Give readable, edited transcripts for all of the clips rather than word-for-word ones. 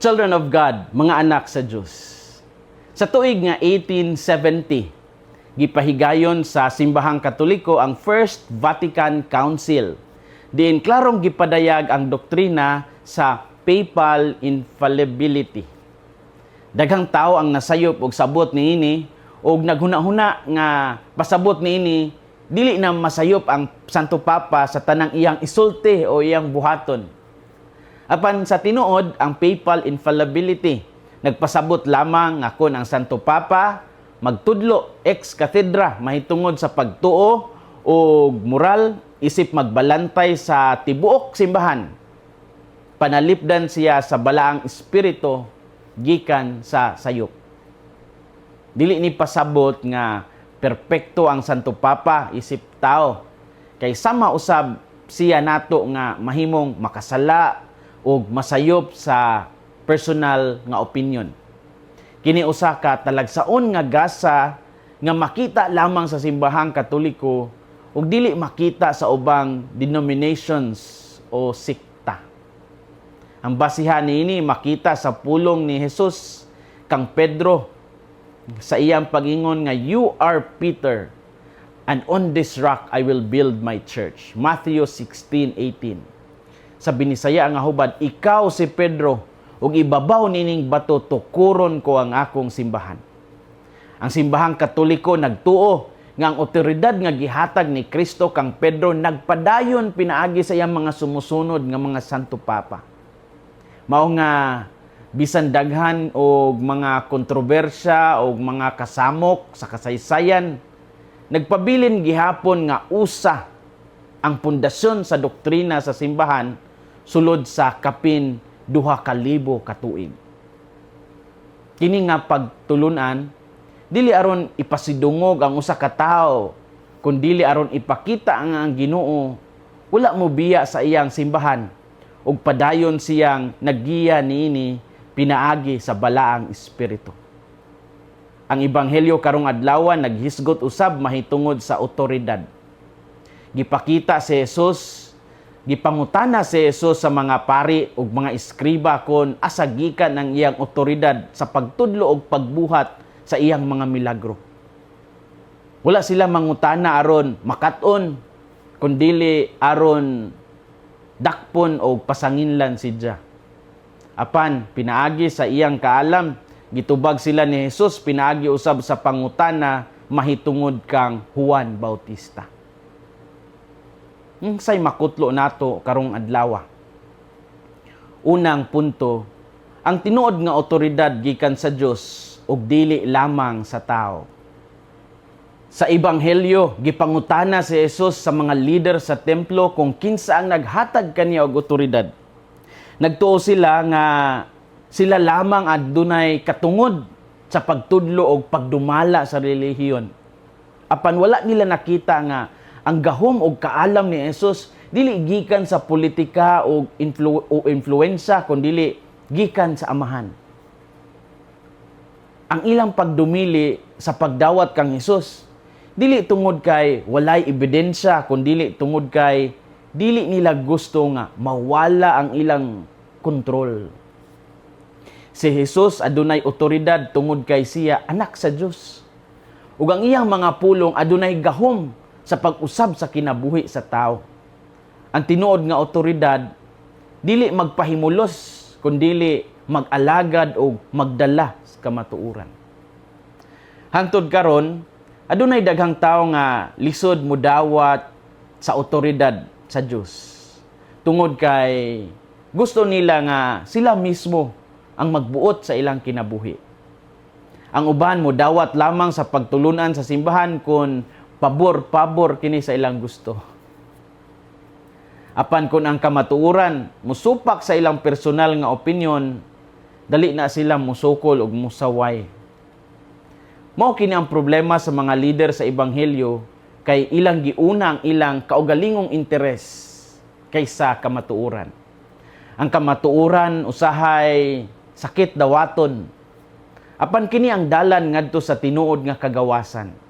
Children of God, mga anak sa Diyos. Sa tuig nga 1870, gipahigayon sa Simbahang Katoliko ang First Vatican Council. Diin klarong gipadayag ang doktrina sa papal infallibility. Daghang tao ang nasayop og sabot niini og naghuna-huna nga pasabot niini dili na masayop ang Santo Papa sa tanang iyang isulti o iyang buhaton. Apan sa tinuod ang papal infallibility, nagpasabot lamang nga kun ang Santo Papa magtudlo ex cathedra mahitungod sa pagtuo o moral isip magbalantay sa tibuok simbahan. Panalipdan siya sa balaang espiritu gikan sa sayop. Dili ni pasabot nga perpekto ang Santo Papa isip tao. Kay sama usab siya nato nga mahimong makasala o masayop sa personal nga opinion. Kini usa ka talagsaon nga gasa nga makita lamang sa Simbahang Katoliko ug dili makita sa ubang denominations o sikta. Ang basihan niini makita sa pulong ni Jesus kang Pedro sa iyang pag-ingon nga you are Peter and on this rock I will build my church. Matthew 16:18. Sa binisaya nga hubad, ikaw si Pedro ug ibabaw nining bato tukuron ko ang akong simbahan. Ang Simbahang Katoliko nagtuo nga ang otoridad nga gihatag ni Kristo kang Pedro nagpadayon pinaagi sa iyang mga sumusunod nga mga Santo Papa. Mao nga bisan daghan og mga kontrobersya o mga kasamok sa kasaysayan, nagpabilin gihapon nga usa ang pundasyon sa doktrina sa simbahan sulod sa kapin 2,000 ka tuig. Kini nga pagtulunan dili aron ipasidungog ang usa ka tawo, kundi aron ipakita ang Ginoo wala mo biya sa iyang simbahan ug padayon siyang naggiya niini pinaagi sa balaang espiritu. Ang ebanghelyo karong adlaw naghisgot usab mahitungod sa otoridad. Gipakita si Jesus, gipangutana si Jesus sa mga pari ug mga eskriba kon asa gikan ang iyang otoridad sa pagtudlo og pagbuhat sa iyang mga milagro. Wala sila mangutana aron makat-on, kundili aron dakpon o pasanginlan sidya. Apan pinaagi sa iyang kaalam, gitubag sila ni Jesus pinaagi usab sa pangutana mahitungod kang Juan Bautista. Say makutlo nato karong adlaw. Unang punto, ang tinuod nga otoridad gikan sa Dios ug dili lamang sa tao. Sa ebanghelyo gipangutana si Jesus sa mga leader sa templo kung kinsa ang naghatag kaniya og otoridad. Nagtuo sila nga sila lamang adunay katungod sa pagtudlo og pagdumala sa relihiyon. Apan wala nila nakita nga ang gahom og kaalam ni Jesus dili gikan sa politika o influensya kundi gikan sa amahan. Ang ilang pagdumili sa pagdawat kang Jesus dili tungod kay walay ebidensya kundi tungod kay dili nila gusto nga mawala ang ilang kontrol. Si Jesus adunay otoridad tungod kay siya anak sa Dios. Ug ang iyang mga pulong adunay gahom sa pag-usab sa kinabuhi sa tao. Ang tinuod nga otoridad dili magpahimulos kundi mag-alagad o magdala sa kamatuoran. Hangtod karon adunay daghang tawo nga lisod mudawat sa otoridad sa Dios. Tungod kay gusto nila nga sila mismo ang magbuot sa ilang kinabuhi. Ang uban mudawat lamang sa pagtulunan sa simbahan kun pabor-pabor kini sa ilang gusto. Apan kun ang kamatuoran musupak sa ilang personal nga opinion, dali na sila musukol ug musaway. Mao kini ang problema sa mga leader sa ebanghelyo kay ilang giuna ang ilang kaugalingong interes kaysa kamatuoran. Ang kamatuoran usahay sakit dawaton. Apan kini ang dalan ngadto sa tinuod nga kagawasan.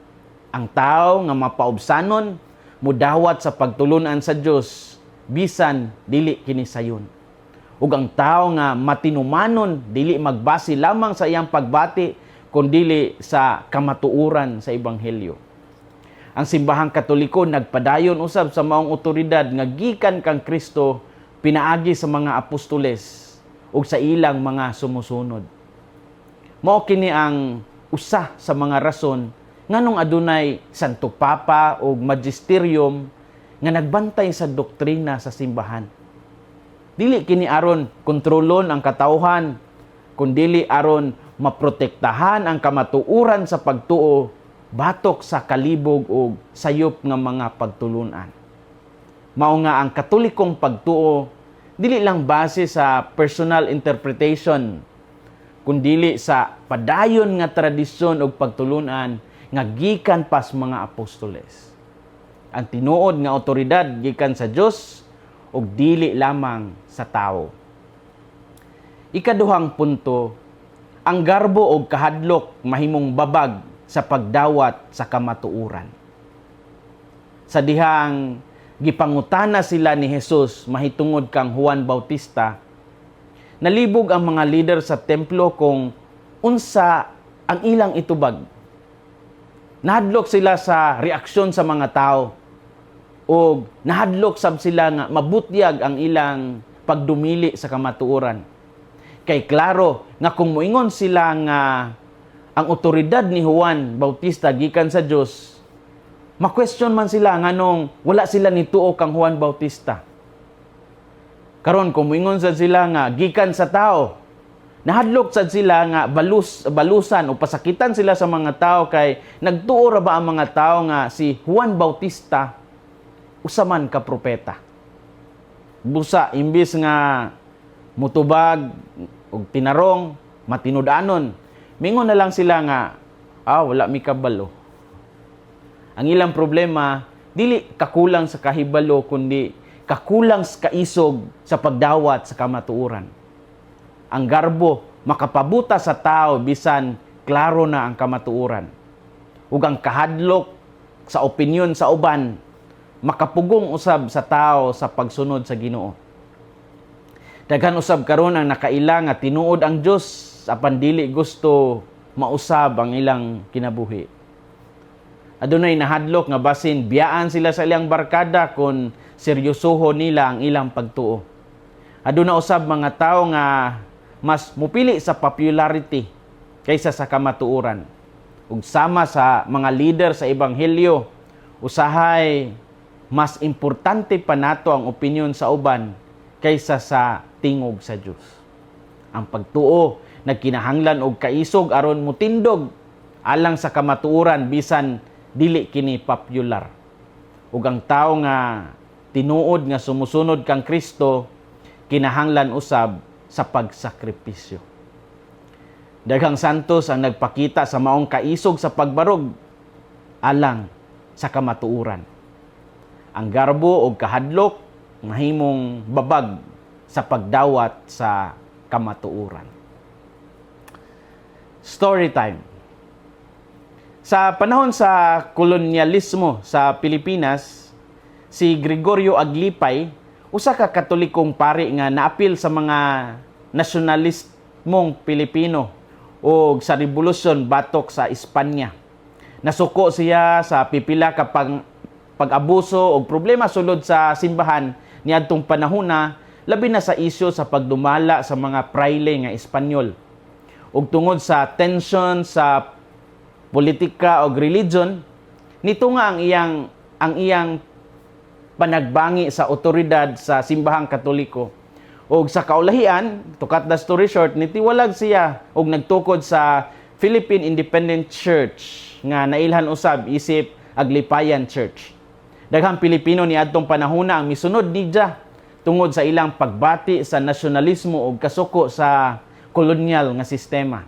Ang tao nga mapaubsanon mudawat sa pagtulunan sa Dios bisan dili kini sayon. ug ang tao nga matinumanon dili magbase lamang sa iyang pagbati kundi sa kamatuoran sa ebanghelyo. Ang simbahang Katoliko nagpadayon usab sa maong otoridad nga gikan kang Kristo pinaagi sa mga apostoles ug sa ilang mga sumusunod. Mao kini ang usa sa mga rason nganong adunay Santo Papa ug Magisterium nga nagbantay sa doktrina sa simbahan. Dili kini aron kontrolon ang katawhan, kundi aron maprotektahan ang kamatuoran sa pagtuo batok sa kalibog ug sayop nga mga pagtulunan. Mao nga ang Katolikong pagtuo dili lang base sa personal interpretation, kundi sa padayon nga tradisyon ug pagtulunan nga gikan pas mga apostoles. Ang tinuod nga otoridad gikan sa Dios ug dili lamang sa tao. Ikaduhang punto, ang garbo ug kahadlok mahimong babag sa pagdawat sa kamatuoran. Sa dihang gipangutana sila ni Jesus mahitungod kang Juan Bautista, nalibog ang mga leader sa templo kung unsa ang ilang itubag. Nahadlok sila sa reaksyon sa mga tao o nahadlok sab sila nga mabutyag ang ilang pagdumili sa kamatuoran. Kay klaro nga kung moingon sila nga ang otoridad ni Juan Bautista gikan sa Dios, ma-question man sila nganong wala sila nituo kang Juan Bautista. Karon kung moingon sad sila nga gikan sa tao, nahadlok sad sila nga balusan o pasakitan sila sa mga tao kay nagtuo ra ba ang mga tao nga si Juan Bautista usa man ka propeta. Busa imbis nga mutubag og tinarong matinud-anon, mingon na lang sila nga wala mi kabalo. Ang ilang problema dili kakulang sa kahibalo kundi kakulang sa kaisog sa pagdawat sa kamatuoran. Ang garbo makapabuta sa tao bisan klaro na ang kamatuoran. Ug ang kahadlok sa opinyon sa uban makapugong usab sa tao sa pagsunod sa Ginoo. Daghan usab karon ang nakaila nga tinuod ang Dios apan dili gusto mausab ang ilang kinabuhi. Adunay nahadlok nga basin biyaan sila sa ilang barkada kung seryosoho nila ang ilang pagtuo. Aduna usab mga tao nga mas mupili sa popularity kaysa sa kamatuoran. Ug sama sa mga leader sa ebanghelyo, usahay mas importante pa nato ang opinyon sa uban kaysa sa tingog sa Dios. Ang pagtuo nagkinahanglan og kaisog aron mutindog alang sa kamatuoran bisan dili kini popular. Ug ang tao nga tinuod nga sumusunod kang Kristo kinahanglan usab sa pagsakripisyo. Daghang santos ang nagpakita sa maong kaisog sa pagbarog alang sa kamatuoran. Ang garbo o kahadlok mahimong babag sa pagdawat sa kamatuoran. Story time. Sa panahon sa kolonyalismo sa Pilipinas, si Gregorio Aglipay, usa ka Katolikong pari nga naapil sa mga nasyonalismong Pilipino o sa revolusyon batok sa Espanya. Nasuko siya sa pipila ka pag-abuso o problema sulod sa simbahan niadtong panahona, labi na sa isyu sa pagdumala sa mga praile nga Espanyol. Ug tungod sa tension sa politika o religion, nito nga ang iyang panagbangi sa otoridad sa simbahang Katoliko. Ug sa kaulahian, to cut the story short, nitiwalag siya og nagtukod sa Philippine Independent Church nga nailhan usab isip Aglipayan Church. Daghang Pilipino niadtong panahona ang misunod niya tungod sa ilang pagbati sa nasyonalismo ug kasuko sa kolonyal nga sistema.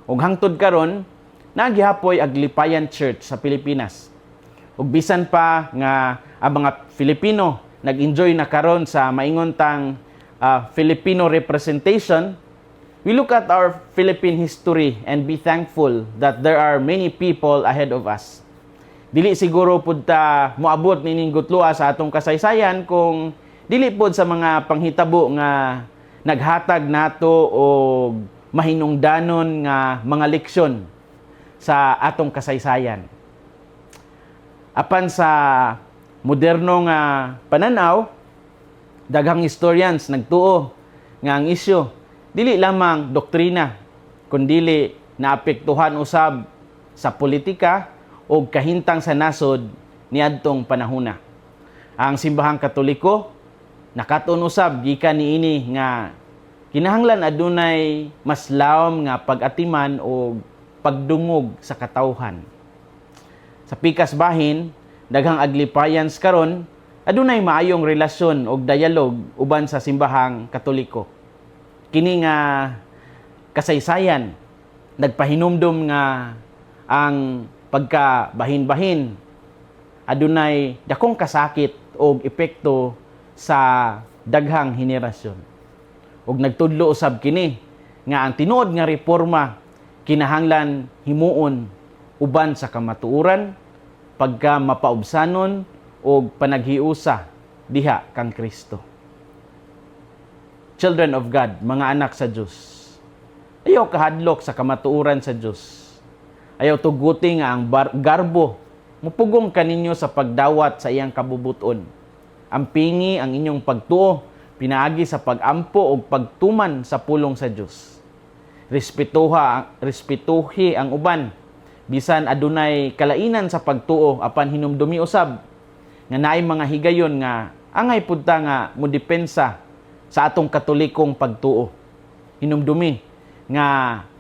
Ug hangtod karon, nagihapoy Aglipayan Church sa Pilipinas. Ug bisan pa nga ang mga Filipino nag-enjoy na karon sa maingon tang Filipino representation, we look at our Philippine history and be thankful that there are many people ahead of us. Dili siguro pud ta moabot nining gutlua sa atong kasaysayan kung Dili pod sa mga panghitabo nga naghatag nato og mahinungdanon nga mga leksyon sa atong kasaysayan. Apan sa moderno nga pananaw, daghang historians nagtuo nga ang isyu dili lamang doktrina kundi naapektuhan usab sa politika o kahintang sa nasod niadtong panahona. Ang simbahang Katoliko nakaton usab gikan niini nga kinahanglan adunay mas lawom nga pag-atiman o pagdungog sa katawhan. Sa pikas bahin, daghang aglipayans karon adunay maayong relasyon o dialog uban sa simbahang Katoliko. Kini nga kasaysayan nagpahinumdum nga ang pagkabahin-bahin adunay dakong kasakit o epekto sa daghang henerasyon. Ug nagtudlo usab kini nga ang tinuod nga reforma kinahanglan himuon uban sa kamatuoran, pagka mapaubsanon o panaghiusa diha kang Kristo. Children of God, mga anak sa Diyos, ayaw kahadlok sa kamatuoran sa Diyos. Ayaw tuguti nga ang garbo mupugong kaninyo sa pagdawat sa iyang kabubuton. Ampingi ang inyong pagtuo, pinaagi sa pagampo o pagtuman sa pulong sa Diyos. Respetuhi ang uban, bisan adunay kalainan sa pagtuo apan hinumdumi usab nga naay mga higayon nga angay pudta nga modepensa sa atong katolikong pagtuo. Hinumdumi nga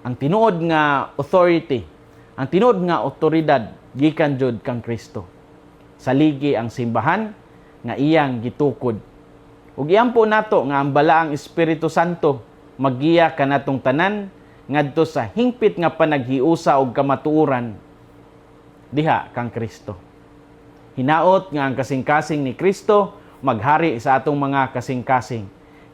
ang tinuod nga authority, ang tinuod nga otoridad gikan jud kang Kristo. Saligi ang simbahan nga iyang gitukod. Ug iampo nato nga ang balaang Espiritu Santo maggiya kanatong tanan ngadto sa hingpit nga panaghiusa og kamatuoran diha kang Kristo. Hinaot nga ang kasing-kasing ni Kristo maghari sa atong mga kasing-kasing.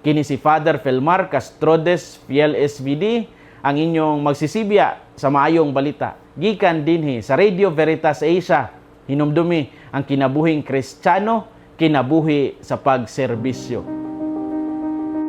Kini si Father Felmar Castrodes, Fiel SVD, ang inyong magsisibya sa maayong balita. Gikan dinhi sa Radio Veritas Asia, hinumdumi ang kinabuhing Kristiyano, kinabuhi sa pagserbisyo.